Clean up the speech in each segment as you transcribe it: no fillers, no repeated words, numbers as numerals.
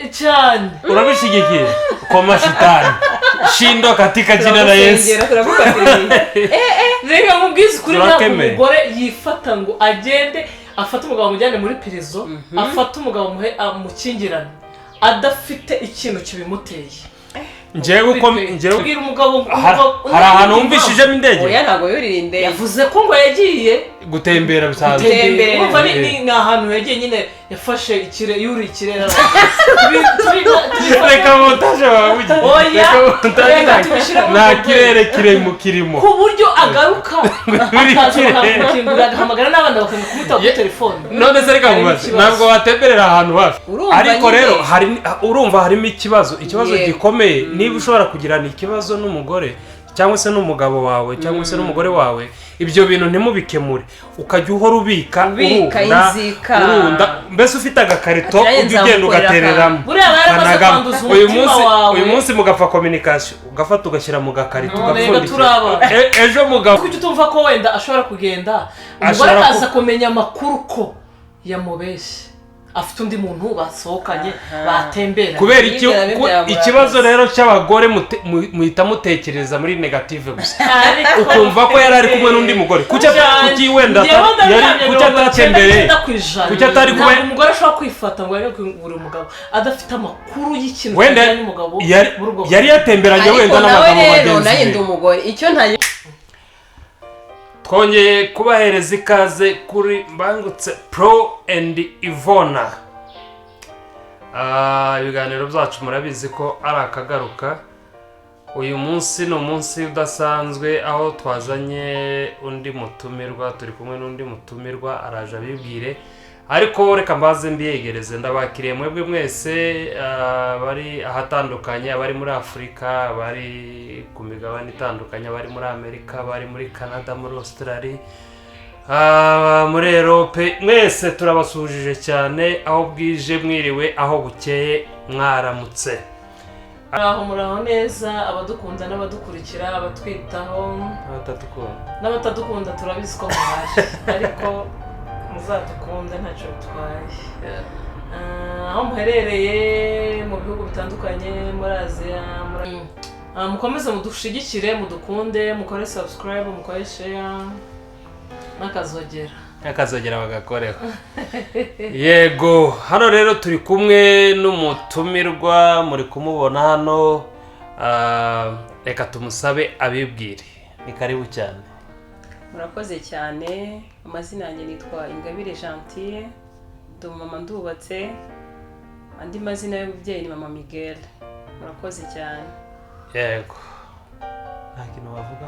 cyane urabishigikiye kwa mashitani shindo katika jina la Yesu. Reka mubwize kuri ntabwo umugore yifata ngo agende afata umugabo mujyane muri prison afata umugabo mukingirana adafite ikintu kibimuteye. Njewe ubwira umugabo hari ahantu wumvishije indege oya ntago yoririnde yavuze ko ngo yagiye gutembera bisanzwe umva ni ahantu yagiye nyine yafashe ikire yuri ikirera reka montage wawe oya na kirere kire mu kirimo ku buryo agaruka akazukingura agahamagara n'abana bakamukubita kuri telefone. None se reka mubaze ntabwo watemberera ahantu hafi ariko rero urumva harimo ikibazo gikomeye niba ushobora kugirana ikibazo n'umugore cyangwa se n'umugabo wawe cyangwa se n'umugore wawe ibyo bintu ntimubikemure ukajya uhora ubika urunda mbese ufite agakarito ujye ugenda ugatereramo uyu munsi mugapfa communication ugafata ugashyira mu gakarito ugapfundikira ejo mugabo kuki utumva ko wenda ashobora kugenda umugore akaza kumenya amakuru ko yamubeshye afite undi muntu basohokanye batembera kubera ikibazo rero cy'abagore muhita mutekereza muri negative gusa ukumva ko yari ari kumwe n'undi mugore kuki wenda yari kuki atatembereye kuki atari kuba umugore ashobora kwifata ngo ariko buri mugabo adafite amakuru y'ikintu cyane n'umugabo yari yatemberanye wenda n'abagabo bagenzi naye ndi umugore icyo ntaye twongeye kubahereza ikaze kuri Mbangutse Pro and Ivona. Ibiganiro byacu murabizi ko ari akagaruka. Uyu munsi ni umunsi udasanzwe aho twazanye undi mutumirwa, turi kumwe n'undi mutumirwa araje abibwire. Ariko reka mbaze mbiyegereze ndabakiriye mwebwe mwese bari ahatandukanye abari muri Afrika bari ku migabane itandukanye bari muri Amerika bari muri Canada muri Australia muri Europe mwese turabasujije cyane aho bwije mwiriwe aho bukeye mwaramutse muraho neza abadukunda n'abadukurikira abatwitaho n'abatadukunda turabizi ko muhaje ariko muzadukunda ntacyo bitwaye aho muherereye mu bihugu bitandukanye muri Aziya mukomeze mudushigikire mudukunde mukore subscribe mukore share n'akazogera bagakoreho yego hano rero turi kumwe n'umutumirwa muri kumubona hano reka tumusabe abibwire ni karibu cyane. murakoze cyane amazina yanjye nitwa Ingabire Gentille ndi mama ndubatse andi mazina y'umubyeyi ni mama Miguel. murakoze cyane. Yego nta kintu wavuga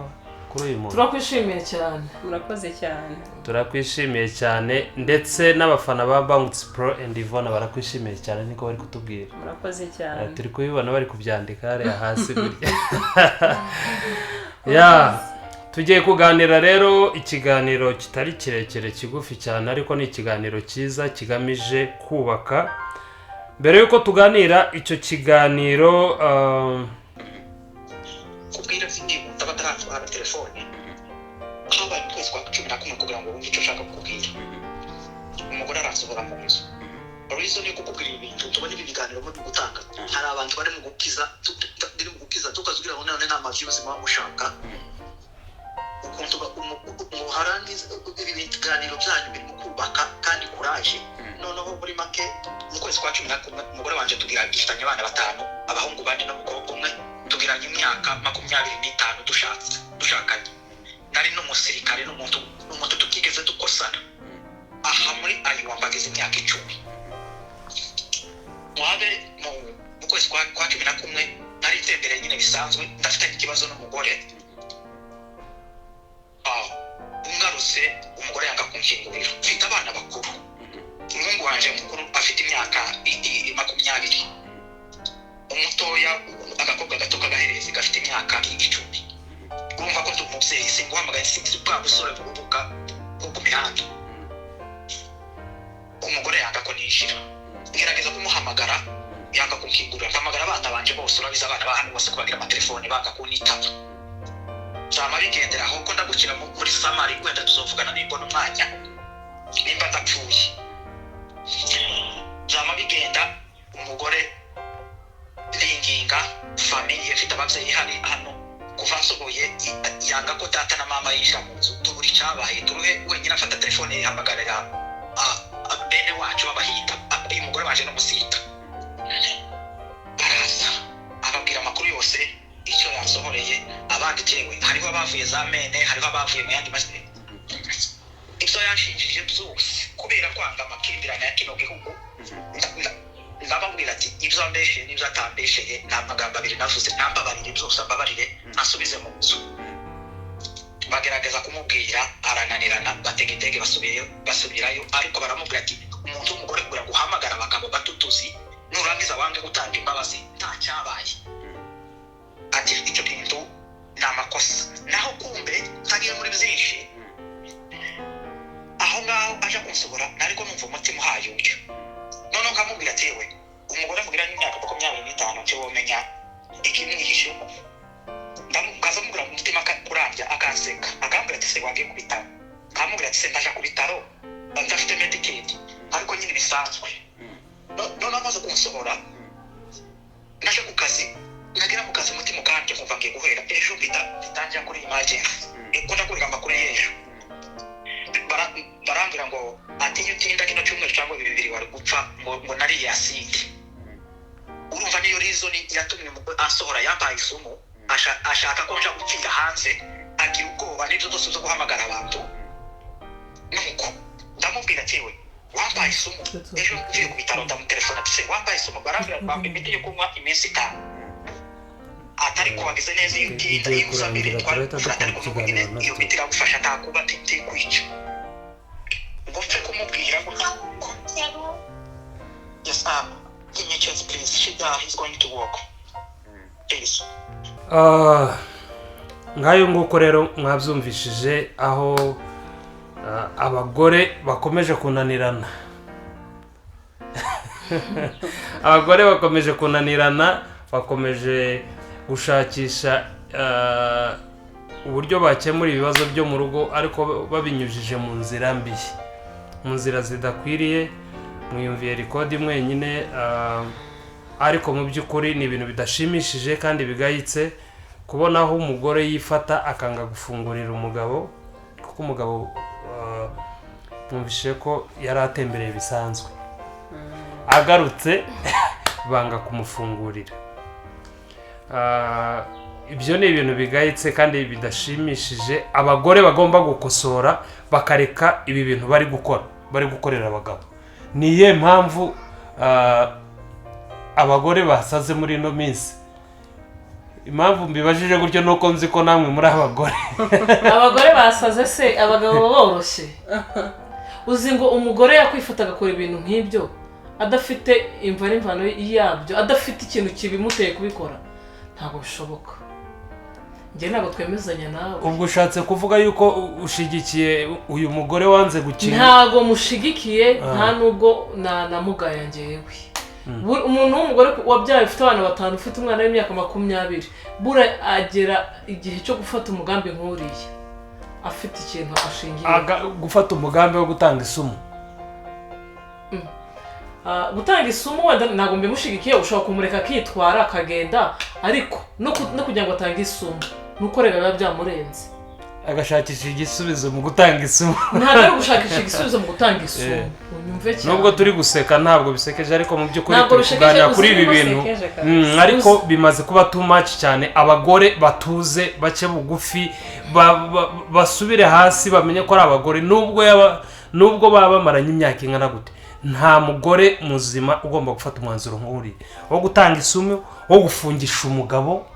kuri uyu muntu. Turakwishimiye cyane. murakoze cyane. Turakwishimiye cyane ndetse n'abafana ba Mbangutse Pro and Ivona barakwishimiye cyane niko bari kutubwira. murakoze cyane. Turi kubibona bari kubyandika hariya hasi burya. Ya tugiye kuganira rero ikiganiro kitari kirekire kigufi cyane ariko ni ikiganiro cyiza kigamije kubaka. Mbere yuko tuganira icyo kiganiro kubwira sindi utabatara telefone haba twese kwa 11 kugira ngo wumve icyo ushaka kukubwira. Umugore arasohora mu nzu reason yo kukubwira ibintu tubone ibiganiro mu gutanga hari abantu bari mu gukiza tukazugira ngo none nta views mu mushaka ukuntu umuharangiza ibiganiro byanyu biri mu kubaka kandi courage. Noneho muri make mu kwezi kwa 11 umugore wanje tugira gifitanye abana 5 abahungu bandi n'umukobwa umwe tugiranye imyaka 25 dushakanye. Nari n'umusirikare n'umuntu tukigeze dukosana aha muri ayo wambagize imyaka 10 mwabe mu kwezi kwa 11 nari tembere nyine bisanzwe ndafite ikibazo n'umugore ungaruse umugore yanga kunkingurira mfite abana bakuru umuhungu wanje mukuru afite imyaka 20 umutoya agakobwa gato kagaherezi gafite imyaka 10 urumva ko ndumubyeyi singuhamagaye sinzi bwa busore burubuka bwo ku mihanda. Umugore yanga ko nishira ngerageza kumuhamagara yanga kunkingurira mpamagara abana banje bose urabiza abana bahano bose kubagira amatelefone banga kunitaba cyama bigendera aho ko ndagukira muri Samari kwenda tuzovugana nimbona umwanya nimba ndapfuye cyama bigenda umugore ringinga famiye mfite ababyeyi hari hano kuva nsohoye yanga ko data na mama yisha mu nzu tuburi cyabaye turuhe wenyine afata telefone yihamagarira bene wacu abahita uyu mugore waje no musita baraza ababwira amakuru yose icyo yasohoreye abandi tewe hariho abavuye za mene hariho abavuye mu yandi masine ibyo yashinjije byose kubera kwanga amakimbirane ya kino gihugu ndababwira ati ibyo ambeshe n'ibyo atambesheye nta magambo abiri navuze ntambabarire byose ambabarire asubize mu nzu bagerageza kumubwira arananirana batega indege basubirayo ariko baramubwira ati umuntu w'umugore kugira ngo uhamagara abagabo batutuzi nurangiza wange gutanga imbabazi nta cyabaye ati icyo kintu ni amakosa naho kumbe ntagiye muri byinshi aho ngaho aje kunsohora nariko numva umutima uhayuye none nkamubwira ati yewe umugore mubwira n'imyaka 25 cyo womenya ikimwihishe ndamukaza mubwira mu mutima kurambya akanseka akambwira ati se wange ku bitaro akamubwira ati se ndaje ku bitaro ndafite Medicaid ariko nyine bisanzwe none amaze kunsohora naje ku kazi nagira mu kazi umutima ukanje kumva ngiye guhera ejo bitangira kuri emergency ikunda kurira amakuru y'ejo barambwira ngo ati iyo utinda kino cyumweru cyangwa bibiri wari gupfa ngo nari yaside urumva niyo reason yatumye asohora yambaye isumu ashaka ko nja gupfira hanze agira ubwoba n'ibyo byose byo guhamagara abantu nuko ndamubwira atiwe wambaye isumu ejo ngiye ku bitaro ndamutelefona ati se wambaye isumu barambwira ngo imiti yo kunywa iminsi 5 atari kubagize neza iyo utinda iyo usabire atari kumubwira iyo miti iragufasha ntakuba kwica ngopfe kumubwira ngo yes give me a chance please he's going to work please ngayo nguko rero mwabyumvishije aho abagore bakomeje kunanirana abagore bakomeje kunanirana bakomeje gushakisha uburyo bakemura ibibazo byo mu rugo ariko babinyujije mu nzira mbi mu nzira zidakwiriye mwiyumviye rekodi mwenyine ariko mu by'ukuri ni ibintu bidashimishije kandi bigayitse kubona aho umugore yifata akanga gufungurira umugabo kuko umugabo mwumvishe ko yari atembereye bisanzwe agarutse banga kumufungurira ibyo ni ibintu bigayitse kandi bidashimishije abagore bagomba gukosora bakareka ibi bintu bari gukorera abagabo niye mpamvu abagore basaze muri ino minsi impamvu mbibajije gutyo nuko nzi ko namwe muri abagore abagore basaze se abagabo boroshye uzi ngo umugore yakwifata agakora ibintu nk'ibyo adafite imvano yabyo adafite ikintu kibimuteye kubikora ntabwo bishoboka njye ntabwo twemezanya nawe ubwo ushatse kuvuga yuko ushigikiye uyu mugore wanze gukina ntabwo mushigikiye nta nubwo namugaya njyewe umuntu w'umugore wabyaye ufite abana 5 ufite umwana w'imyaka 20 bura agera igihe cyo gufata umugambi nk'uriye afite ikintu ashingiye gufata umugambi wo gutanga isumu gutanga isumu wenda ntabwo mbimushigikiye ushobora kumureka akitwara akagenda ariko no kugira ngo atange isumu nuko rega biba byamurenze agashakisha igisubizo mu gutanga isumu ntabwo ari gushakisha igisubizo mu gutanga isumu unyumve cyane nubwo turi guseka ntabwo bisekeje ariko mu by'ukuri tuganira kuri ibi bintu ariko bimaze kuba too much cyane abagore batuze bake bugufi basubire hasi bamenye ko ari abagore nubwo baba bamaranye imyaka ingana gute nta mugore muzima ugomba gufata umwanzuro nk'uri wo gutanga isumu wo gufungisha umugabo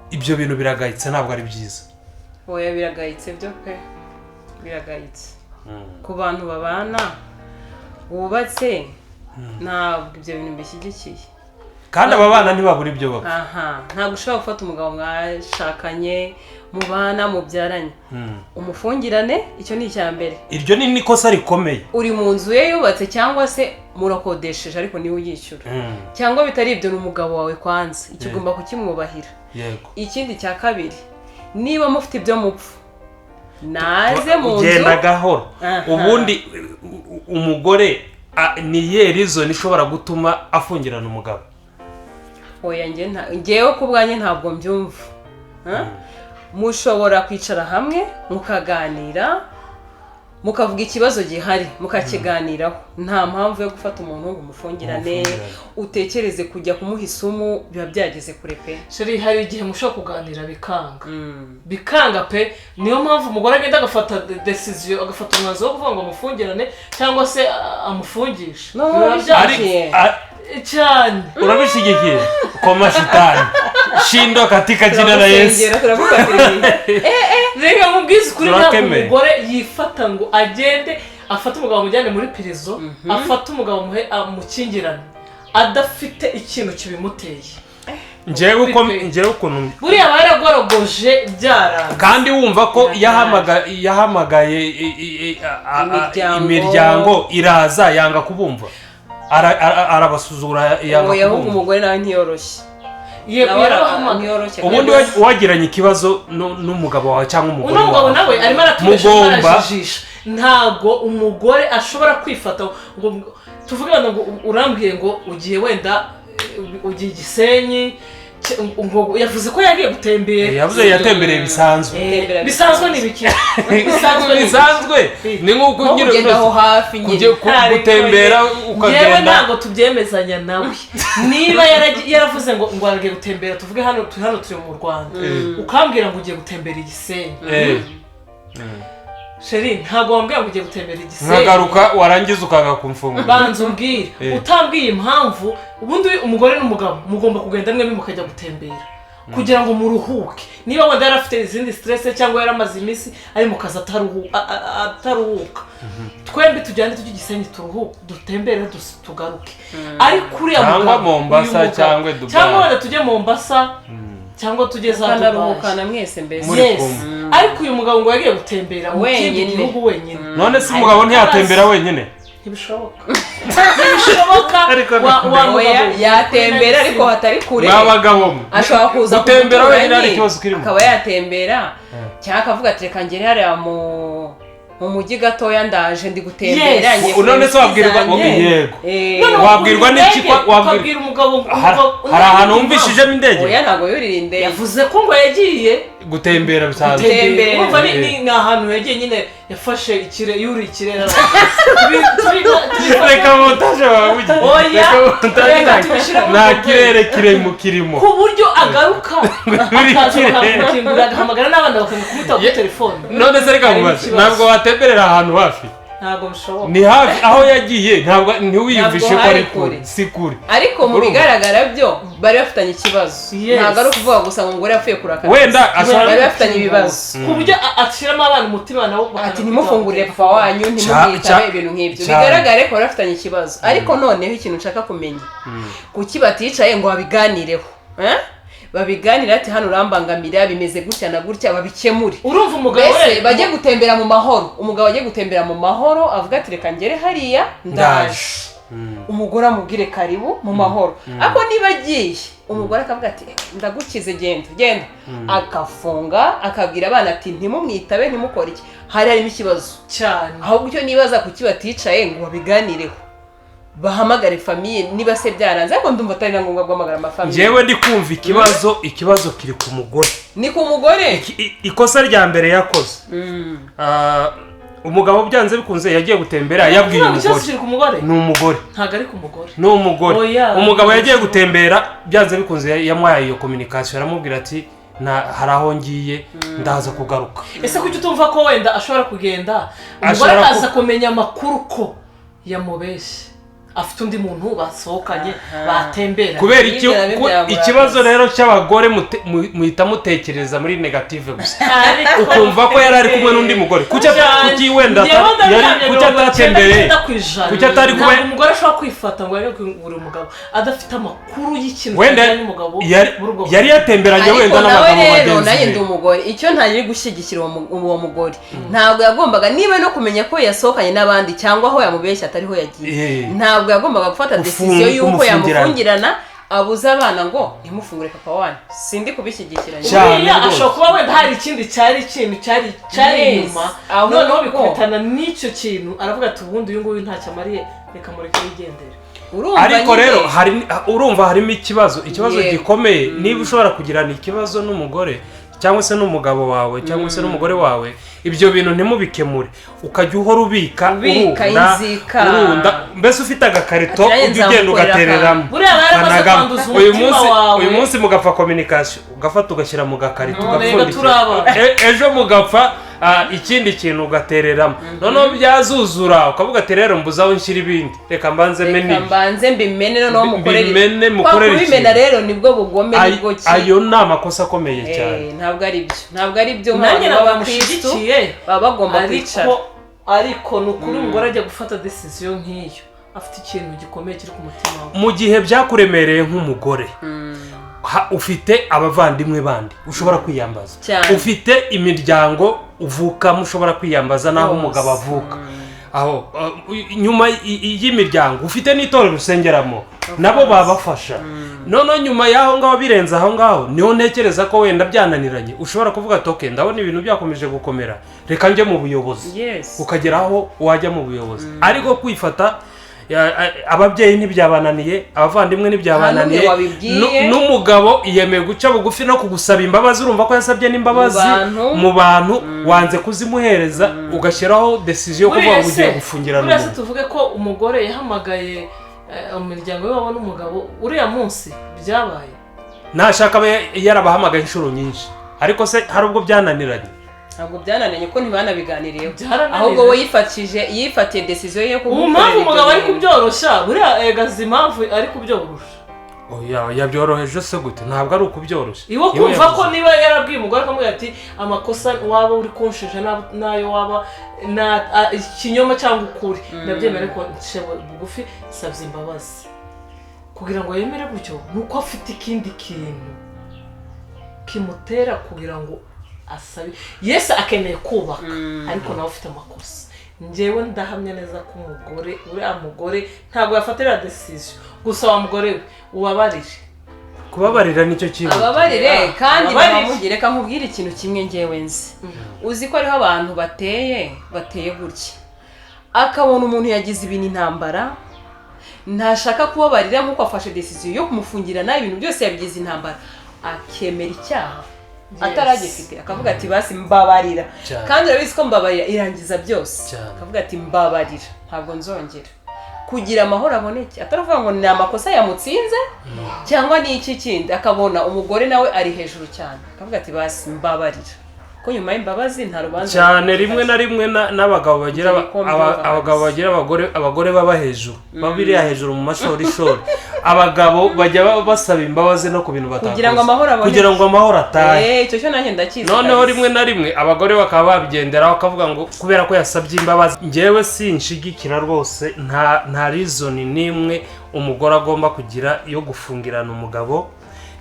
ibyo bintu biragayitse ntabwo ari byiza oya biragayitse byo pe biragayitse ku bantu babana bubatse ntabwo ibyo bintu bishyigikiye kandi aba bana ntibabura ibyo bapfa ntabwo ushobora gufata umugabo mwashakanye mubana mubyaranye umufungirane icyo ni icya mbere iryo ni n'ikosa rikomeye uri mu nzu ye yubatse cyangwa se murakodesheje ariko niwe uyishyura cyangwa bitari ibyo ni umugabo wawe kwanza icyo ugomba kukimwubahira ikindi cya kabiri niba mufite ibyo mupfu naze mu nzu ugenda gahoro ubundi umugore ni iyihe reason ishobora gutuma afungirana umugabo? oya ngewe ku bwanjye ntabwo mbyumva. Mushobora kwicara hamwe mukaganira mukavuga ikibazo gihari mukakiganiraho, nta mpamvu yo gufata umuntu ngo umufungirane utekereze kujya kumuha isumu, biba byageze kure pe. Sheri, hari igihe mushobora kuganira bikanga pe, niyo mpamvu umugore agenda agafata decision, agafata umwanzuro wo kuvuga ngo amufungirane cyangwa se amufungisha. Cyane urabishigikiye kwa mashitani shindo katika jina la Yesu. Reka mubwize kuri ntabwo umugore yifata ngo agende afata umugabo amujyane muri prison, afata umugabo amukingirane adafite ikintu kibimuteye. Njewe ukuntu buriya baragorogoje byaranga, kandi wumva ko yahamagaye imiryango iraza yanga kubumva, arabasuzura yanga kubumva. Ahubwo umugore nawe ntiyoroshye. Ubundi wagiranye ikibazo n'umugabo wawe cyangwa umugore wawe, umugabo nawe arimo aratubesha, ntago umugore ashobora kwifata ngo tuvuge ngo urambwiye ngo ugiye wenda ugiye Gisenyi, yavuze ko yagiye gutembera. Yavuze yatembereye bisanzwe. Bisanzwe ni biki? Bisanzwe ni nk'uko ugenda aho hafi nyine gutembera ukagenda. Yewe ntabwo tubyemezanya nawe. Niba yaravuze ngo aragiye gutembera, tuvuge hano turi mu Rwanda, ukambwira ngo ugiye gutembera Gisenyi, Sheri, ntabwo wambwira ngo ugiye gutembera Gisenyi nkagaruka warangiza ukaga kumfunga. Banza umbwire, utambwiye impamvu. Ubundi umugore n'umugabo mugomba kugenda mwembi mukajya gutembera kugira ngo muruhuke. Niba wenda yarafite izindi stress cyangwa yaramaze iminsi ari mu kazi ataruhuka, twembi tujyane tujye Gisenyi turuhuke, dutembere tugaruke. Ariko uriya mugabo Mombasa cyangwa Dubai, cyangwa wenda tujye Mombasa cyangwa tujye za Dubai mwese mbese. Yes. Ariko uyu mugabo ngo yagiye gutembera mu kindi gihugu wenyine. None si umugabo ntiyatembera wenyine? Ntibishoboka. Yatembera ariko hatari kure. N'abagabo ashobora kuza gutembera wenyine ari ikibazo kirimo. Akaba yatembera cyangwa akavuga ati reka ngere hariya mu mujyi gatoya ndaje ndi gutembera. None se wabwirwa ngo yego, wabwirwa n'iki? Wabwira umugabo hari ahantu wumvishijemo indege? Oya ntabwo yurira indege, yavuze ko ngo yagiye gutembera bisanzwe. Umva ni ahantu yagiye nyine yafashe yuri ikirere. Reka montage wabuge. Oya nta kirere kirimo ku buryo agaruka akazakingura agahamagara n'abandi bakamukubita kuri telefone. None se reka mubaze, ntabwo watemberera ahantu hafi? Ntabwo bishoboka. Ni hafi aho yagiye, ntabwo ntiwiyumvishe ko ari kure. Si kure. Ariko mu bigaragara byo bari bafitanye ikibazo. Ntabwo ari ukuvuga gusa ngo umugore yapfuye kurakara. Wenda bari bafitanye ibibazo ku buryo aciramo abana umutima nabo ati ntimufungurire papa wanyu, ntimumwitabe ibintu nk'ibyo. Bigaragare ko bari bafitanye ikibazo. Ariko noneho ikintu nshaka kumenya, kuki baticaye ngo babiganireho? Babiganira ati hano urambangamira bimeze gutya na gutya, babikemure. Urumva umugabo we bajye gutembera mu mahoro. Umugabo ajye gutembera mu mahoro avuga ati reka ngere hariya ndaje. Umugore amubwire karibu mu mahoro. Ako niba agiye umugore akavuga ati ndagukize genda, akafunga akabwira abana ati ntimumwitabe ntimukore iki, harimo ikibazo cyane. Ahubwo icyo nibaza kuki baticaye ngo babiganireho, bahamagare famiye niba se byaranze. Ariko ndumva atari na ngombwa guhamagara amafamiye. Jewe ndi kumva ikibazo kiri ku mugore. Ni ku mugore. Ikosa rya mbere yakoze, umugabo byanze bikunze yagiye gutembera, yabwiye umugore. Ni umugore. Ntago ari ku mugore. Ni umugore. Umugabo yagiye gutembera byanze bikunze yamwaye iyo communication, aramubwira ati hari aho ngiye ndaza kugaruka. Ese kuki utumva ko wenda ashobora kugenda umugore akaza kumenya amakuru ko yamubeshye afite undi muntu basohokanye batembera? Kubera ikibazo rero cy'abagore muhita mutekereza muri negative gusa, ukumva ko yari ari kumwe n'undi mugore. Kuki wenda kuki atatembereye, kuki atari kuba umugore ashobora kwifata ngo yari buri umugabo adafite amakuru y'ikintu cyane n'umugabo yari yatemberanye wenda n'abagabo bagenzi. Naye ndi umugore, icyo ntari gushyigikira uwo mugore ntabwo yagombaga, niba no kumenya ko yasohokanye n'abandi cyangwa aho yamubeshya atariho yagiye, ntabwo yagombaga gufata decision yuko yamufungirana abuze abana ngo ntimufungure papa wanyu sindi kubishyigikira buriya ashobora kuba wenda hari ikindi cyari inyuma noneho bikubitana n'icyo kintu aravuga ati ubundi uyu nguyu ntacyo amariye reka mureke yigendere. Ariko rero urumva harimo ikibazo gikomeye. Niba ushobora kugirana ikibazo n'umugore cyangwa se n'umugabo wawe cyangwa se n'umugore wawe, ibyo bintu ntimubikemure, ukajya uhora ubika urunda, mbese ufite agakarito ujya ugenda ugatereramo. Uyu munsi mugapfa communication, ugafata ugashyira mu gakarito ejo mugapfa ikindi kintu ugatereramo, noneho byazuzura ukavuga ati rero mbuzaho nshyira ibindi, reka mbanze mbimene noneho mukorere kubimena rero nibwo bugome nibwo ki. Ayo ni amakosa akomeye cyane. ntabwo ari byo nanjye bamushigikiye baba bagomba kwicara. Ariko ni ukuri umugore ajya gufata decision nk'iyo afite ikintu gikomeye kiri ku mutima we. Mu gihe byakuremereye nk'umugore, ufite abavandimwe bandi ushobora kwiyambaza, ufite imiryango uvukamo ushobora kwiyambaza n'aho umugabo avuka, aho nyuma y'imiryango ufite n'itorero usengeramo nabo babafasha. None nyuma y'aho ngaho birenze aho ngaho niho ntekereza ko wenda byananiranye ushobora kuvuga ati okay, ndabona ibintu byakomeje gukomera, reka njye mu buyobozi. Ukagera aho wajya mu buyobozi. Ariko kwifata ababyeyi ntibyabananiye, abavandimwe ntibyabananiye, n'umugabo yemeye guca bugufi no kugusaba imbabazi, urumva ko yasabye n'imbabazi mu bantu, wanze kuzimuhereza, ugashyiraho decision yo kuvuga ngo ugiye gufungirana umuntu. Uretse tuvuge ko umugore yahamagaye umuryango we wabo n'umugabo uriya munsi byabaye, ntashaka yarabahamagaye inshuro nyinshi, ariko se hari ubwo byananiranye? Ntabwo byanananye ko ntibanabiganiriyeho, ahubwo we yifatiye decision yo kugukorera. Impamvu umugabo ari kubyoroshya buriya egaza impamvu ari kubyorosha. Yabyoroheje se gute? Ntabwo ari ukubyoroshya. Iwo kumva ko niba yarabwiye umugore akamubwira ati amakosa waba uri kunshije nayo waba ikinyoma cyangwa ukuri, ndabyemera ko nshyira bugufi nsabye imbabazi, kugira ngo yemere gutyo nuko afite ikindi kintu kimutera kugira ngo asabe. Yesu akeneye kubaka, ariko nawe ufite amakosa. Njyewe ndahamya neza ko uriya mugore ntabwo yafatira decision, gusa wa mugore we ubabarire. Kubabarira nicyo kintu. Ababarire kandi bamubwire, reka nkubwire ikintu kimwe njyewe nzi. Uzi ko ariho abantu bateye gutya, akabona umuntu yagize ibintu intambara, ntashaka kubabarira nk'uko afashe decision yo kumufungirana, ibintu byose yabigize intambara, akemera icyaha ataragifite, akavuga ati basi mbabarira. Kandi urabizi ko mbabarira irangiza byose. Akavuga ati mbabarira, ntabwo nzongera, kugira amahoro aboneke. Ataravuga ngo ni amakosa yamutsinze cyangwa ni iki kindi. Akabona umugore nawe ari hejuru cyane, akavuga ati basi mbabarira, ko nyuma y'imbabazi nta rubanza. Cyane rimwe na rimwe n'abagabo bagira abagore baba hejuru, babiriya hejuru mu mashorishori. Abagabo bajya basaba imbabazi no ku bintu batakoze kugira ngo amahoro atahe. Icyo cyo nanjye ndakizi. Noneho rimwe na rimwe abagore bakaba babigenderaho bakavuga ngo kubera ko yasabye imbabazi. Njyewe sinshigikira rwose, nta reason n'imwe umugore agomba kugira yo gufungirana umugabo.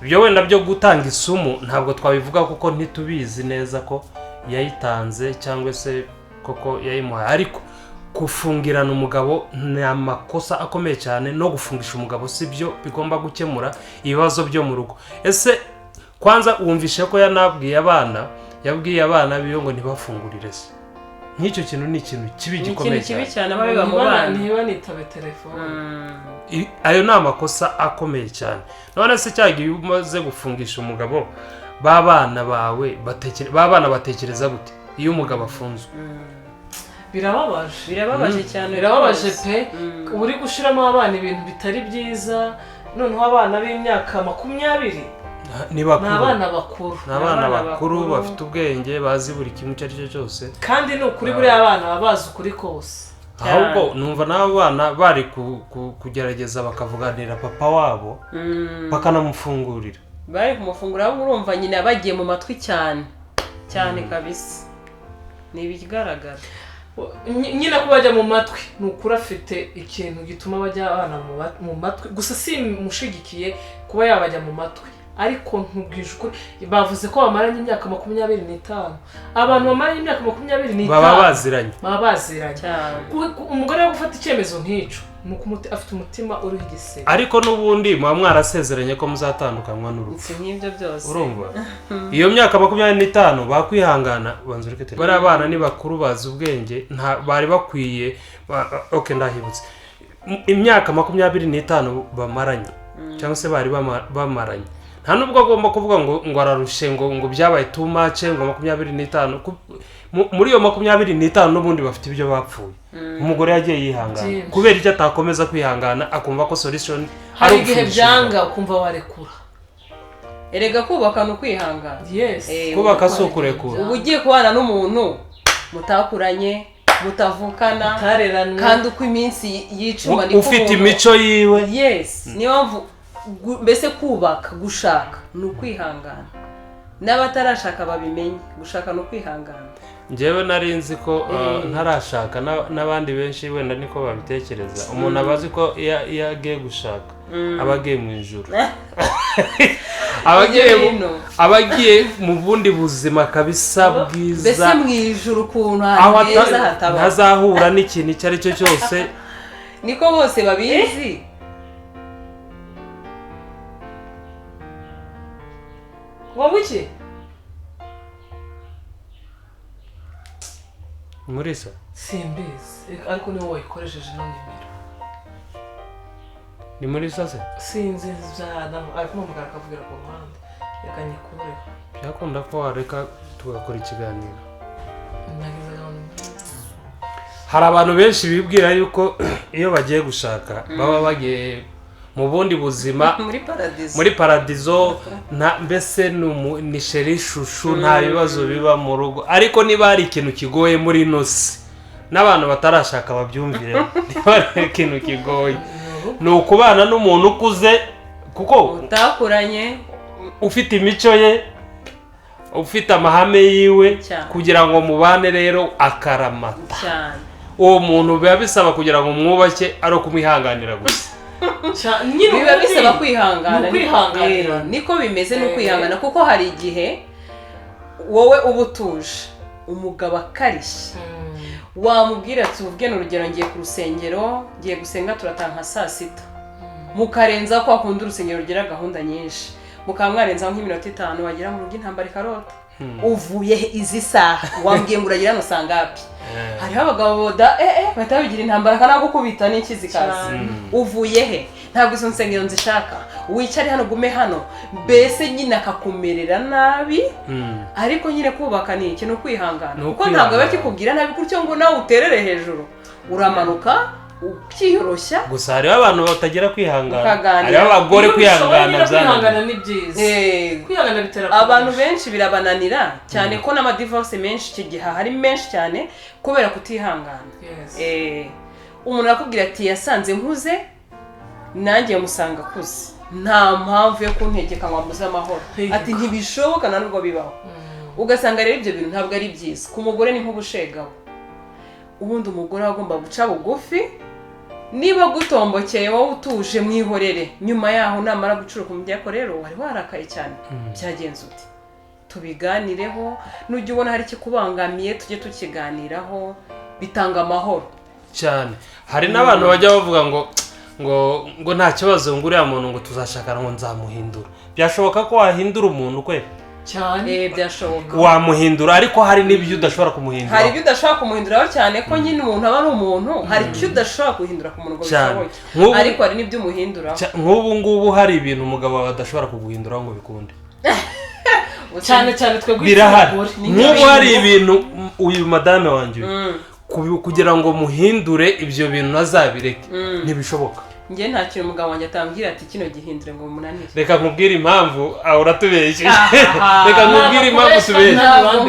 Ibyo wenda byo gutanga isumu ntabwo twabivuga kuko ntitubizi neza ko yayitanze cyangwa se koko yayimuhaye, ariko gufungirana umugabo ni amakosa akomeye cyane, no gufungisha umugabo si byo bigomba gukemura ibibazo byo mu rugo. Ese kwanza wumvishe ko yabwiye abana biyo ngo ntibafungurire se? Nk'icyo kintu ni ikintu kibi gikomeye cyane, ababiba mu bana ntibanitabe telefone. Ayo ni amakosa akomeye cyane. None se cyagiye umaze gufungisha umugabo, babana batekereza gute iyo umugabo afunzwe? Birababaje cyane, birababaje pe. Uri gushiramo abana ibintu bitari byiza, noneho abana b'imyaka 20 ni abana bakuru bafite ubwenge, bazi buri kimwe icyo ari cyo cyose. Kandi ni ukuri buri abana babazi ukuri kose. Ahubwo numva n'abo bana bari kugerageza bakavuganira papa wabo, bakanamufungurira. Bari kumufungura, urumva nyine bagiye mu matwi cyane kabisa. Ni ibigaragara. Nyine ko bajya mu matwi ni ukuri afite ikintu gituma bajya abana mu matwi. Gusa si mushigikiye kuba yabajya mu matwi, ariko ntubwije ukuri. Bavuze ko bamaranye imyaka 25. Abantu bamaranye imyaka 25 baba baziranye. Umugore wo gufata icyemezo nk'icyo afite umutima uriho igisebe ariko n'ubundi muba mwarasezeranye ko muzatandukanywa n'urupfu si nk'ibyo byose urumva iyo myaka 25 bakwihangana banza ureke bari abana ni bakuru bazi ubwenge bari bakwiye ndahibutse imyaka 25 bamaranye cyangwa se bari bamaranye nta nubwo agomba kuvuga ngo ararushe ngo byabaye too much ngo 25 muri iyo 25 n'ubundi bafite ibyo bapfuye umugore yagiye yihangana kubera icyo atakomeza kwihangana akumva ko solution hari igihe byanga ukumva warekura erega kubaka no kwihangana kubaka si ukurekura ubu ugiye kubana n'umuntu mutakuranye mutavukana kandi uko iminsi yicuma niko ufite imico yiwe niyo mvu mbese kubaka gushaka ni ukwihangana n'abatarashaka babimenye gushaka no kwihangana njyewe nari nzi ko ntarashaka n'abandi benshi wenda niko babitekereza umuntu abazi ko iyo agiye gushaka aba agiye mu ijuru abagiye mu bundi buzima kabisa bwiza mbese mu ijuru ukuntu ahantu heza hataba ntazahura n'ikintu icyo ari cyo cyose niko bose babizi wowe iki Murisa simbizi ariko niwe wayikoresheje no nimero ni Murisa se sinzi byana ariko mugara akavugira ku ruhande reka nyikureho byakunda ko wareka tugakora ikiganiro hari abantu benshi bibwira yuko iyo bagiye gushaka baba bagiye mu bundi buzima muri paradizo mbese ni sheri shushu nta bibazo biba mu rugo ariko niba hari ikintu kigoye muri nosi n'abantu batarashaka babyumvire niba hari ikintu kigoye ni ukubana n'umuntu ukuze kuko utakuranye ufite imico ye ufite amahame yiwe kugira ngo mubane rero akaramata uwo muntu biba bisaba kugira ngo mwubake ari ukumwihanganira gusa biba bisaba kwihangana niko bimeze no kwihangana kuko hari igihe wowe uba utuje umugabo akarishye wamubwira ati ubwene urugero ngiye ku rusengero ngiye gusenga turataha saa 6 mukarenza ko akunda urusengero rugira gahunda nyinshi mukamwarenzaho nk'iminota 5 wagira mu rugo intambara ikarota uvuye izi saha wambwiye ngo uragira no sangapi hariho abagabo batabigira intambara kana gukubita n'ikizi kazi uvuye he ntabwo izo nsengero nzishaka wicare hano gume hano mbese nyine akakumerera nabi ariko nyine kubaka ni ikintu kwihangana kuko ntabwo bakikubwira nabi gutyo ngo nawe uterere hejuru uramanuka ukiyoroshya gusa hariho abantu batagira kwihangana hariho abagore kwihangana ni byiza kwihangana bitera abantu benshi birabananira cyane ko n'amadivorce menshi iki gihe hari menshi cyane kubera kutihangana umuntu akubwira ati yasanze nkuze nanjye musanga kuze nta mpamvu yo kuntegeka ngo amuze amahoro ati ntibishoboka na nubwo bibaho ugasanga rero ibyo bintu ntabwo ari byiza ku mugore ni nk'ubushegabo ubundi umugore agomba guca bugufi niba gutombokeye wowe utuje mwihorere nyuma yaho namara gucuruka umujyako rero wari warakaye cyane byagenze uti tubiganireho nujya ubona hari ikikubangamiye tujye tukiganiraho bitanga amahoro cyane hari n'abantu bajya bavuga ngo nta kibazo ngo uriya muntu ngo tuzashakana ngo nzamuhindura byashoboka ko wahindura umuntu kwe cyane byashoboka wamuhindura ariko hari n'ibyo udashobora kumuhindura hari ibyo udashobora kumuhinduraho cyane ko nyine umuntu aba ari umuntu hari icyo udashobora guhindura ku muntu ngo bishoboke ariko hari n'ibyo umuhinduraho nk'ubu ngubu hari ibintu umugabo adashobora kuguhinduraho ngo bikunde cyane twebwe birahari nk'ubu hari ibintu uyu madame wanjye kugira ngo muhindure ibyo bintu ntazabireke ntibishoboka njye nta kintu umugabo wanjye atambwira ati kino gihindure ngo munanire reka nkubwire impamvu uratubeshye reka nkubwire impamvu tubeshye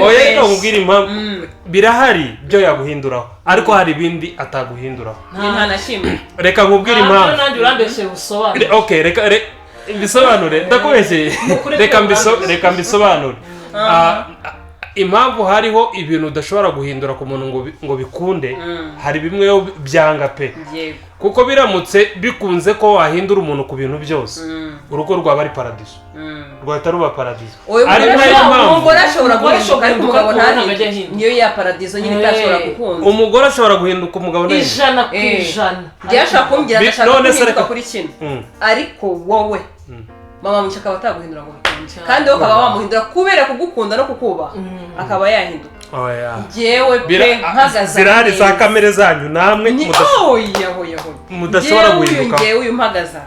oya reka nkubwire impamvu birahari byo yaguhinduraho ariko hari ibindi ataguhinduraho nta na kimwe reka nkubwire impamvu nanjye urambeshye busobanure okay reka mbisobanure ndakubeshye reka mbisobanure impamvu hariho ibintu udashobora guhindura ku muntu ngo bikunde hari bimwe byanga pe kuko biramutse bikunze ko wahindura umuntu ku bintu byose urugo rwaba ari paradiso rwahita ruba paradiso umugore ashobora guhinduka ariko umugabo ntahinde niyo ya paradiso nyine itashobora gukunda umugore ashobora guhinduka umugabo ntahinde 100%. byashaka kumbwira ndashaka guhinduka kuri kino ariko wowe mama mushaka bataguhindura ngo bikunde kandi wowe ukaba wamuhindura kubera kugukunda no kukubaha akaba yahinduka jewe pe mpagaza zirahari za kamere zanyu namwe mudashobora guhinduka jewe uyu mpagaza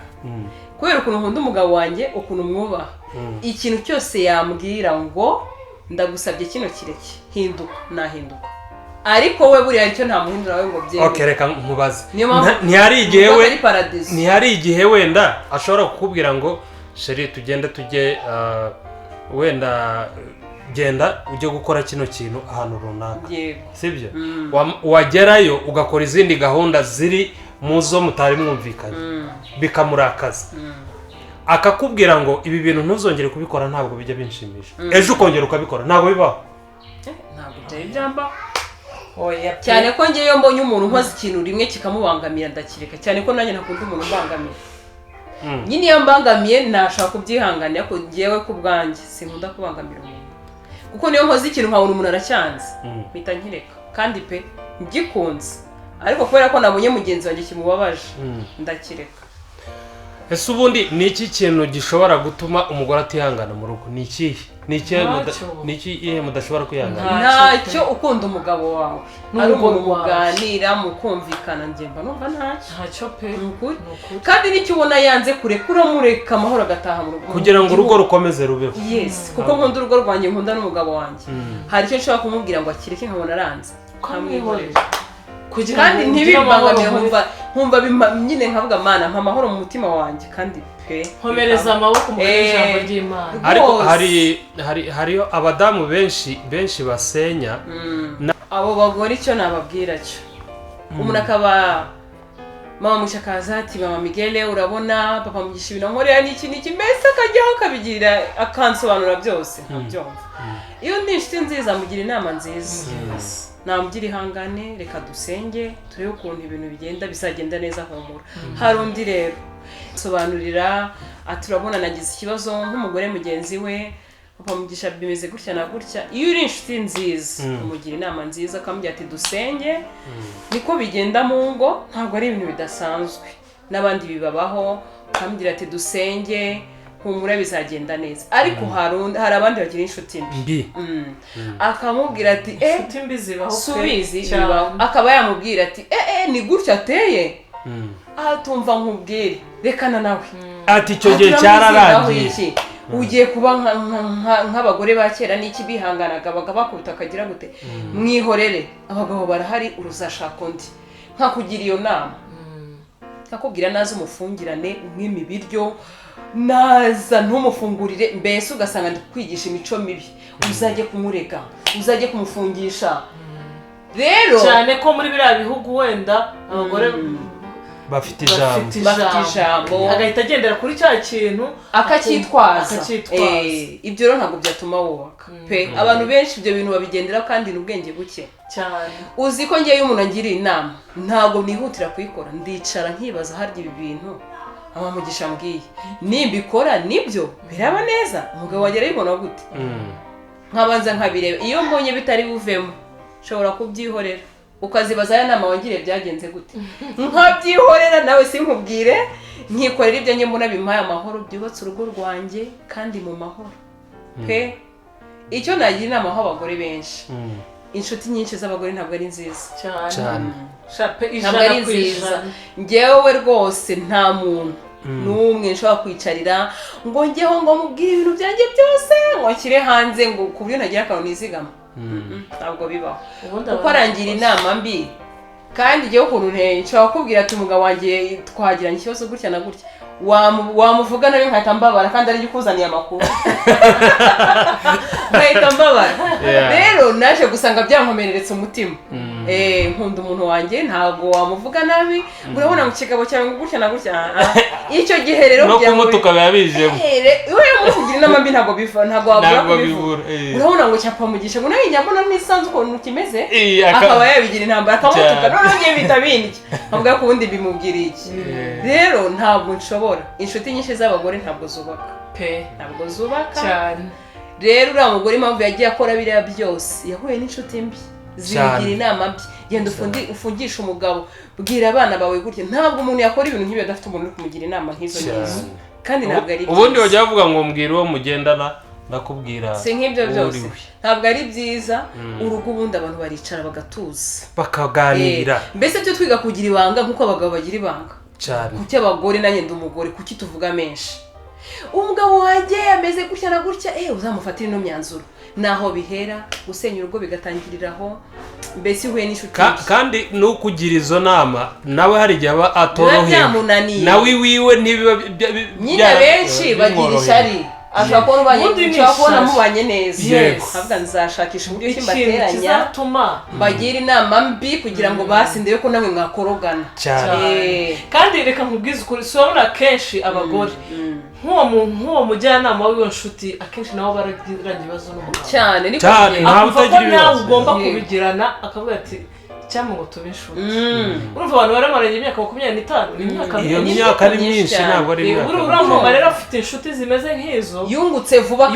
kubera ukuntu nkunda umugabo wanjye ukuntu mwubaha ikintu cyose yambwira ngo ndagusabye kino kireke hinduka nahinduka ariko we buriya icyo ntamuhindura we ngo byewe okay reka nkubaze ntihari igihe wenda ashobora kukubwira ngo sheri tugende tujye wenda genda ujye gukora kino kintu ahantu runaka sibyo wagerayo ugakora izindi gahunda ziri mu zo mutari mwumvikanye bikamurakaza akakubwira ngo ibi bintu ntuzongere kubikora ntabwo bijya binshimisha ejo ukongera ukabikora ntabwo bibaho ntabwo byari byamba cyane ko ngeyo mbonye umuntu nkoze ikintu rimwe kikamubangamira ndakireka cyane ko nanjye ntakunda umuntu ubangamira nyine iyo mbangamiye nashaka kubyihanganira ko ngewe ku bwanjye sinkunda kubangamira umuntu kuko niyo nkoze ikintu nkabona umuntu aracyanze mpita nkireka kandi pe ngikunze ariko kubera ko nabonye mugenzi wanjye kimubabaje ndakireka ese ubundi ni iki kintu gishobora gutuma umugore atihangana mu rugo ni ikihe mudashobora kwihangana ntacyo ukunda umugabo wawe ari umuntu muganira mukumvikana ngemba numva ntacyo pe kandi n'icyo ubona yanze kureka uramureka amahoro agataha mu rugo kugira ngo urugo rukomeze rubeho yes kuko nkunda urugo rwanjye nkunda n'umugabo wanjye hari icyo nshobora kumubwira ngo akireke nkabona aranze kamwihorera kandi ntibibangamire nkumva nyine nkavuga mana mpa amahoro mu mutima wanjye kandi pe nkomereza amaboko mu ijambo ry'Imana ariko hariyo abadamu benshi basenya abo bagore icyo nababwira cyo umuntu akaba mama mushakaza ati mama Miguel urabona papa mugisha ibintu nkorera n'iki mbese akajyaho akabigirira akansobanura byose ntabyumva iyo ndi inshuti nziza mugira inama nziza namugira ihangane reka dusenge turebe ukuntu ibintu bigenda bizagenda neza humura hari undi rero sobanurira aturabona nagize ikibazo nk'umugore mugenzi we papa mugisha bimeze gutya na gutya iyo uri inshuti nziza umugira inama nziza akamubwira ati dusenge niko bigenda mu ngo ntabwo ari ibintu bidasanzwe n'abandi bibabaho akamubwira ati dusenge humura bizagenda neza ariko hari abandi bagira inshuti mbi akamubwira ati inshuti mbi zibaho subizi bibaho akaba yamubwira ati ni gutya ateye atumva nkubwire rekana nawe ati icyo gihe cyararangiye ugiye kuba nk'abagore ba kera n'iki bihanganaga bakubita akagira gute mwihorere abagabo barahari uruzashaka undi nkakugira iyo nama nkakubwira naza umufungirane umwima ibiryo naza ntumufungurire mbese ugasanga ndi kwigisha imico mibi uzajye kumurega uzajye kumufungisha rero cyane ko muri biriya bihugu wenda abagore bafite ijambo agahita agendera kuri cya kintu akacyitwaza ibyo rero ntabwo byatuma wubaka pe abantu benshi ibyo bintu babigenderaho kandi ni ubwenge buke cyane uzi ko ngewe umuntu angiriye inama ntabwo nihutira kuyikora ndicara nkibaza harya ibi bintu amamugisha mbwiye nimbikora nibyo biraba neza umugabo wagera yibona gute nkabanza nkabireba iyo mbonye bitari buvemo nshobora kubyihorera ukazibaza aya nama wangiriye byagenze gute nkabyihorera nawe sinkubwire nkikorera ibyo njye mbona bimpaye amahoro byubatse urugo rwanjye kandi mu mahoro pe icyo nagira inama aho abagore benshi inshuti nyinshi z'abagore ntabwo ari nziza cyane ntabwo ari nziza ngewe rwose nta muntu n'umwe nshobora kwicarira ngo njyeho ngo mubwire ibintu byanjye byose ngo nshyire hanze ngo ku buryo ntagira akantu nizigama ntabwo bibaho kuko arangira inama mbi kandi njyewe ukuntu nteye nshobora kukubwira ati umugabo wanjye twagiranye ikibazo gutya na gutya wamuvuga nawe nkahita mbabara kandi ari ukuzaniye amakuru nkahita mbabara rero naje gusanga byankomereretse umutima nkunda umuntu wanjye ntabwo wamuvuga nabi urabona mu kigabo cyawe ngo gutya na gutya icyo gihe rero no kumutuka biba bijemo wewe mukugira inama mbi ntabwo wabura kubivura urabona ngo cyapa mugisha ngo nawe nyabona n'isanzu ukuntu kimeze akaba yabigira intambara akamutuka none ngiye bitabindi avuga ko ubundi bimubwiriye iki rero ntabwo nshobora inshuti nyinshi z'abagore ntabwo zubaka ntabwo zubaka cyane rero uriya mugore impamvu yagiye akora biriya byose yahuye n'inshuti mbi zimugira inama mbi genda ufungisha umugabo bwira abana bawe gutya ntabwo umuntu yakora ibintu nk'ibyo adafite umuntu uri kumugira inama nk'izo ngizo kandi ntabwo ari byiza ubundi bajya bavuga ngo mbwira uwo mugendana ndakubwira si nk'ibyo byose ntabwo ari byiza urugo ubundi abantu baricara bagatuza bakaganira mbese tujye twiga kugira ibanga nk'uko abagabo bagira ibanga cyane kuki abagore nanjye ndi umugore kuki tuvuga menshi umugabo wanjye ameze gutya na gutya uzamufatira ino myanzuro naho bihera gusenya urugo bigatangiriraho mbese uhuye n'inshuti kandi nukugira izo nama nawe hari igihe aba atoroheye nawe iwiwe ntibiba nyine benshi bagira ishyari ashobora kubona mubanye neza avuga nzashakisha uburyo ki mbateranya bagira inama mbi kugira ngo basinde yuko nawe mwakorogana kandi reka nkubwize ukuri si urabona kenshi abagore nk'uwo mujyanama w'iyo nshuti akenshi nabo baragirana ibibazo n'umugabo cyane akumva ko nawe ugomba kubigirana akavuga ati cyangwa ngo tube inshuti urumva abantu baramaranye imyaka 25 iyo myaka ari myinshi ntabwo ari imyaka uriya mama rero afite inshuti zimeze nk'izo yungutse vuba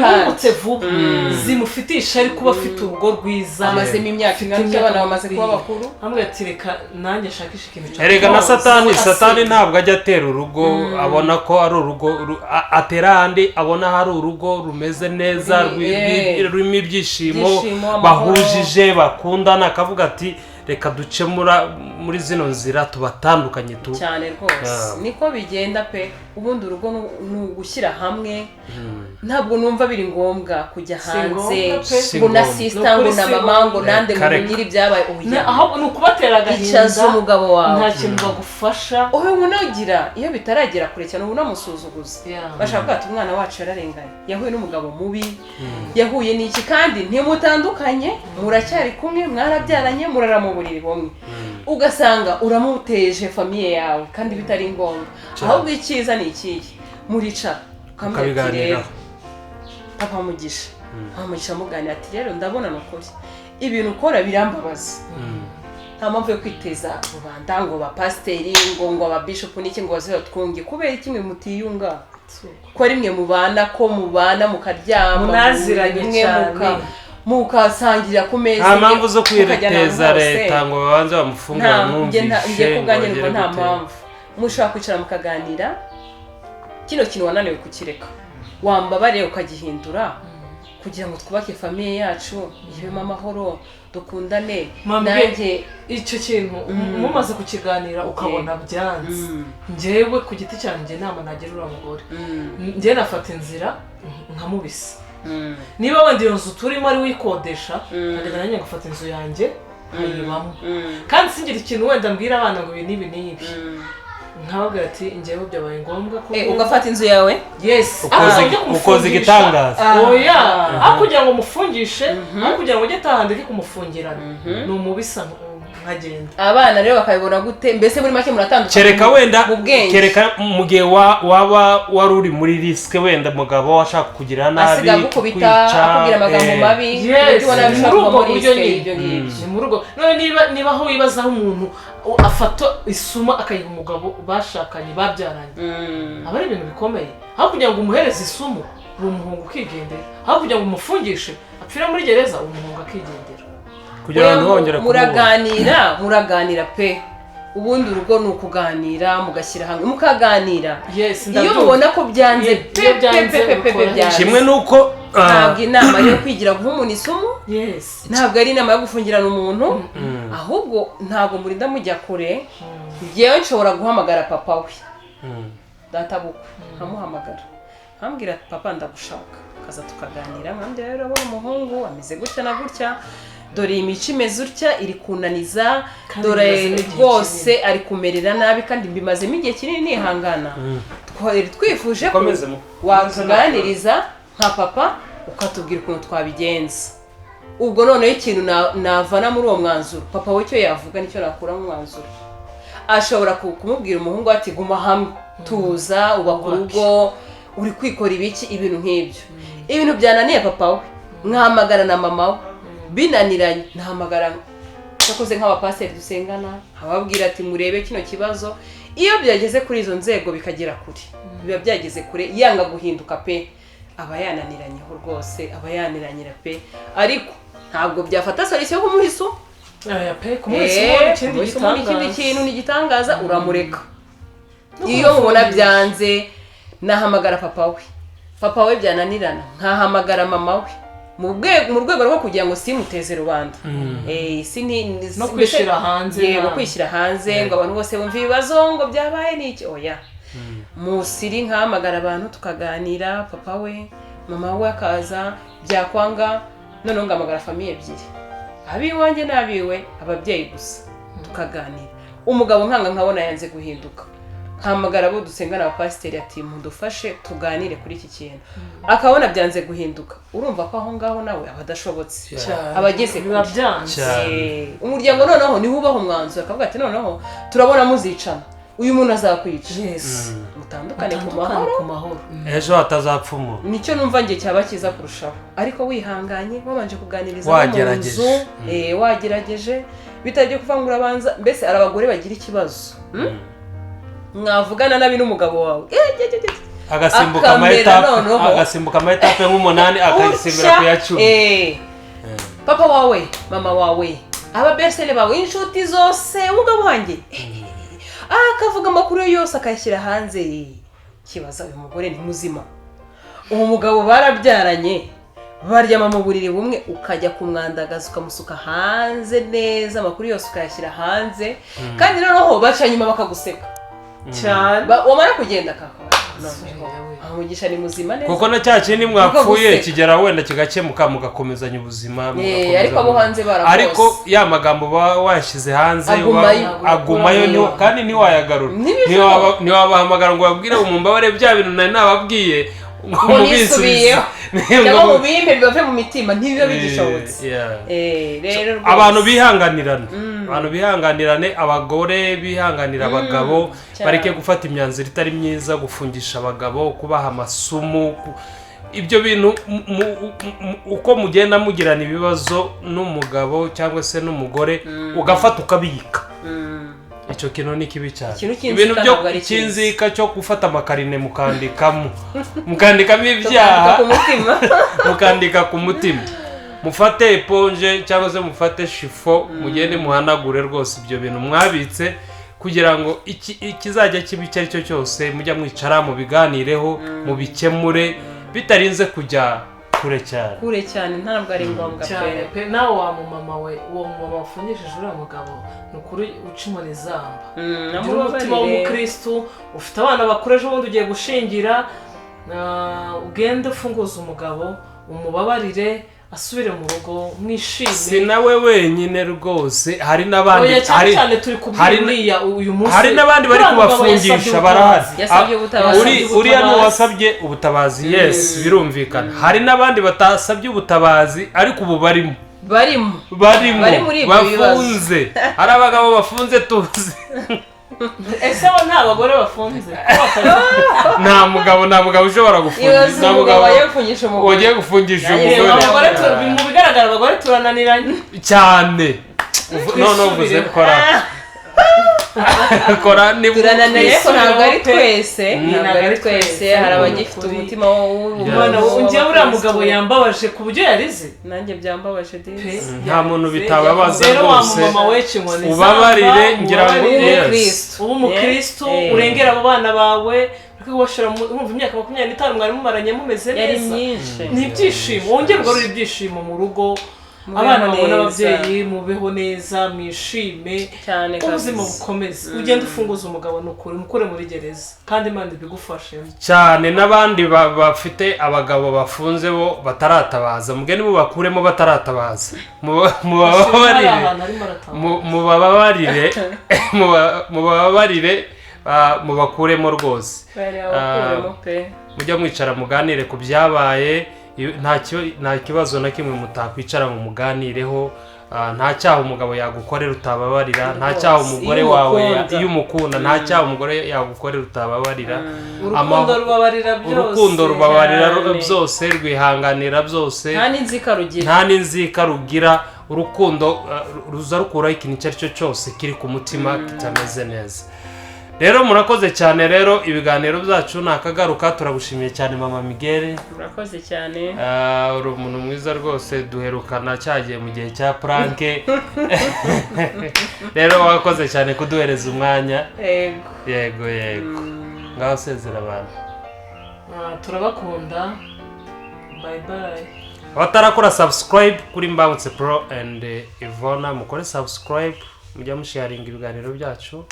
zimufitisha ari kuba afite urugo rwiza amazemo imyaka ingana abana bamaze kuba bakuru hamwe ati reka nanjye shakisha ikintu cyo erega na satani ntabwo ajya atera urugo abona ko ari urugo atera ahandi abona hari urugo rumeze neza rurimo ibyishimo bahujije bakundana akavuga ati reka duce muri zino nzira tubatandukanye cyane rwose niko bigenda pe ubundi urugo ni ugushyira hamwe ntabwo numva biri ngombwa kujya hanze ngo na sisita ngo na mama ngo nande ngo nyiri ibyabaye ahubwo ni ukubatera agahinda icaza umugabo wawe nta kintu bagufasha unagira iyo bitaragera kure cyane ubu unamusuzuguza bashaka kwata umwana wacu yararenganye yahuye n'umugabo mubi yahuye n'iki kandi ntimutandukanye muracyari kumwe mwarabyaranye murara buriri bumwe ugasanga uramuteje famiye yawe kandi bitari ngombwa ahubwo icyiza ni ikihe muricara ukabiganiraho papa mugisha muganira ati rero ndabona nukuri ibintu ukora birambabaza nta mpamvu yo kwiteza rubanda ngo bapasiteri ngo ababishopu n'iki ngo bazatwunge kubera kimwe mutiyunga ko rimwe mubana mukaryama munaziranye cyane mukasangira ku meza nta mpamvu zo kwireteza leta ngo babanze bamufungura mwumvishe kuganirwa nta mpamvu mushobora kwicara mukaganira kino kintu wananiwe kukireka wambabare ukagihindura kugira ngo twubake famiye yacu ibemo amahoro dukundane nanjye icyo kintu mumaze kukiganira ukabona byanze njyewe ku giti cyanjye inama nagira uriya mugore njyewe nafata inzira nkamubisa niba wenda iyo nzu turimo ari wikodesha nkagenda nanjye ngafata inzu yanjye nkayibamo kandi singira ikintu wenda mbwira abana ngo ibi n'ibi nkababwira ati njyewe byabaye ngombwa ko ugafata inzu yawe ukoze igitangaza aho kugira ngo mufungishe aho kugira ngo ujye tahandi kumufungirana ni umubisa nkagenda abana rero bakabibona gute mbese muri make muratandukanye kereka wenda kereka mu gihe waba wari uri muri risike wenda umugabo washaka kugira nabi kwica akubwira amagambo mabi ubona bishobora kuba muri risike ni mu rugo none niba aho wibazaho umuntu afata isuma akayiha umugabo bashakanye babyaranye aba ari ibintu bikomeye aho kugira ngo umuhereze isumu uwo muhungu ukigendera aho kugira ngo umufungishe apfira muri gereza uwo muhungu akigendera kugira ngo ntihongere muraganira pe ubundi urugo ni ukuganira mugashyira hamwe mukaganira iyo mubona ko byanze pe kimwe nuko ntabwo inama yo kwigira guha umuntu isomo ntabwo ari inama yo gufungirana umuntu ahubwo ntabwo murinda mujya kure yewe nshobora guhamagara papa we databukwe nkamuhamagara nkambwira papa ndagushaka kaza tukaganira mwambye rero abo umuhungu ameze gutya na gutya dore imico imeze utya iri kunaniza dore rwose ari kumerera nabi kandi mbimazemo igihe kinini nihangana twifuje ko watuganiriza nka papa ukatubwira ukuntu twabigenza ubwo noneho ikintu navana muri uwo mwanzuro papa we icyo yavuga nicyo nakura mu mwanzuro ashobora kumubwira umuhungu ati guma hamwe tuza ubaka urugo uri kwikora ibiki ibintu nk'ibyo ibintu byananiye papa we nkahamagara na mama we binaniranye ntahamagara yakoze nk'abapasiteri dusengana ababwira ati murebe kino kibazo iyo byageze kuri izo nzego bikagera kure biba byageze kure yanga guhinduka pe aba yananiranyeho rwose aba yaniranyira pe ariko ntabwo byafata solution yo kumuhisu ikindi kintu ni igitangaza uramureka iyo mubona byanze nahamagara papa we byananirana nkahamagara mama we mu rwego rwo kugira ngo simuteze rubanda no kwishyira hanze ngo kwishyira hanze ngo abantu bose bumve ibibazo ngo byabaye n'iki oya musiri nkahamagara abantu tukaganira papa we mama we akaza byakwanga noneho ngahamagara famiye ebyiri abiwanjye n'abiwe ababyeyi gusa tukaganira umugabo nkabona yanze guhinduka nkahamagara abo dusengana abapasiteri ati mudufashe tuganire kuri iki kintu akabona byanze guhinduka urumva ko aho ngaho nawe aba adashobotse abageze biba byanze umuryango noneho niho ubaho umwanzuro akavuga ati noneho turabona muzicana uyu muntu azakwica mutandukane ku mahoro ejo hatazapfuma nicyo numva ngiye cyaba cyiza kurushaho ariko wihanganye wabanje kuganiriza mu nzu wagerageje bitajya kuvangura abanza mbese ari abagore bagira ikibazo mwavugana nabi n'umugabo wawe agasimbuka amahetape nk'umunani akayisimbira ku ya 10 papa wawe mama wawe ababesere bawe inshuti zose umugabo wanjye akavuga amakuru yose akayashyira hanze kibaza uyu mugore ni muzima uwo mugabo barabyaranye baryama mu buriri bumwe ukajya kumwandagaza ukamusuka hanze neza amakuru yose ukayashyira hanze kandi noneho baca nyuma bakaguseka cyane wamara kugenda kakaba umugisha ni muzima neza kuko na cya kindi mwapfuye kigera wenda kigakemuka mugakomezanya ubuzima ariko abo hanze barakose ariko ya magambo washyize hanze agumayo kandi ntiwayagarura ntiwabahamagara ngo babwire umumbabare bya bintu nari nababwiye ngo nisubiyeho cyangwa mu bimpe bibave mu mitima ntibiba bigishobotse abantu bihanganirane abagore bihanganira abagabo bareke gufata imyanzuro itari myiza gufungisha abagabo kubaha amasumu ibyo bintu uko mugenda mugirana ibibazo n'umugabo cyangwa se n'umugore ugafata ukabika icyo kintu ni kibi cyane ibintu byo kinzika cyo gufata amakarine mukandikamo ibyaha mukandika ku mutima mufate eponje cyangwa se mufate shifo mugende muhanagure rwose ibyo bintu mwabitse kugira ngo ikizajya kibi icyo ari cyo cyose mujya mwicara mu biganireho mu bikemure bitarinze kujya kure cyane ntabwo ari ngombwa pe nawe wa mumama we uwo mumama wafungishije uriya mugabo ni ukuri ucimura izamba ugira umutima w'umukristu ufite abana bakuru ejo bundi ugiye gushingira ugende ufunguza umugabo umubabarire asubire mu rugo mwishime si nawe wenyine rwose hari n'abandi cyane turi kubwiriya uyu munsi hari n'abandi bari kubafungisha barahari uriya n'uwasabye ubutabazi yes birumvikana hari n'abandi batasabye ubutabazi ariko ubu barimo bafunze hari abagabo bafunze tuzi ese bo nta bagore bafunze nta mugabo ushobora gufunga nta mugabo wagiye gufungisha umugore mu bigaragara abagore turananiranye cyane none uvuze kora turananiye ko ntabwo ari twese hari abagifite umutima w'ubumana njyewe uriya mugabo yambabaje ku buryo yarize nanjye byambabaje nta muntu bitababaza rwose ubabarire ngira ngo uba umukristu urengera abo bana bawe wumva imyaka 25 mwari mumaranye mumeze neza ni ibyishimo wongere ugarure ibyishimo mu rugo abana bawe n'ababyeyi mubeho neza mwishime ubuzima bukomeze ugende ufunguza umugabo n'ukuri mukure muri gereza kandi Imana ibigufashemo cyane n'abandi bafite abagabo bafunze bo bataratabaza mugende mubakuremo bataratabaza mubabarire mubakuremo rwose mujya mwicara muganire ku byabaye nta kibazo na kimwe mutakwicara ngo muganireho. Nta cyaha umugabo yagukorera utababarira, nta cyaha umugore wawe iyo umukunda, nta cyaha umugore yagukorera utababarira. Urukundo rubabarira byose, rwihanganira byose, nta n'inzika rugira. Urukundo ruza rukuraho ikintu icyo ari cyo cyose kiri ku mutima kitameze neza. Rero murakoze cyane. Rero ibiganiro byacu nakagaruka. Turagushimiye cyane Mama Miguel. Murakoze cyane. Uri umuntu mwiza rwose, duherukana cyagiye mu gihe cya pranke. Rero wakoze cyane kuduhereza umwanya. Yego. Ngaho sezera abantu. Turabakunda. Bye bye. Abatarakora subscribe kuri Mbangutse Pro and Ivona, mukore subscribe, mujya musharinga ibiganiro byacu.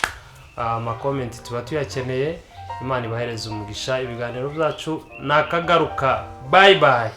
Amakomenti tuba tuyakeneye. Imana ibahereze umugisha. Ibiganiro byacu nakagaruka. Bye bye.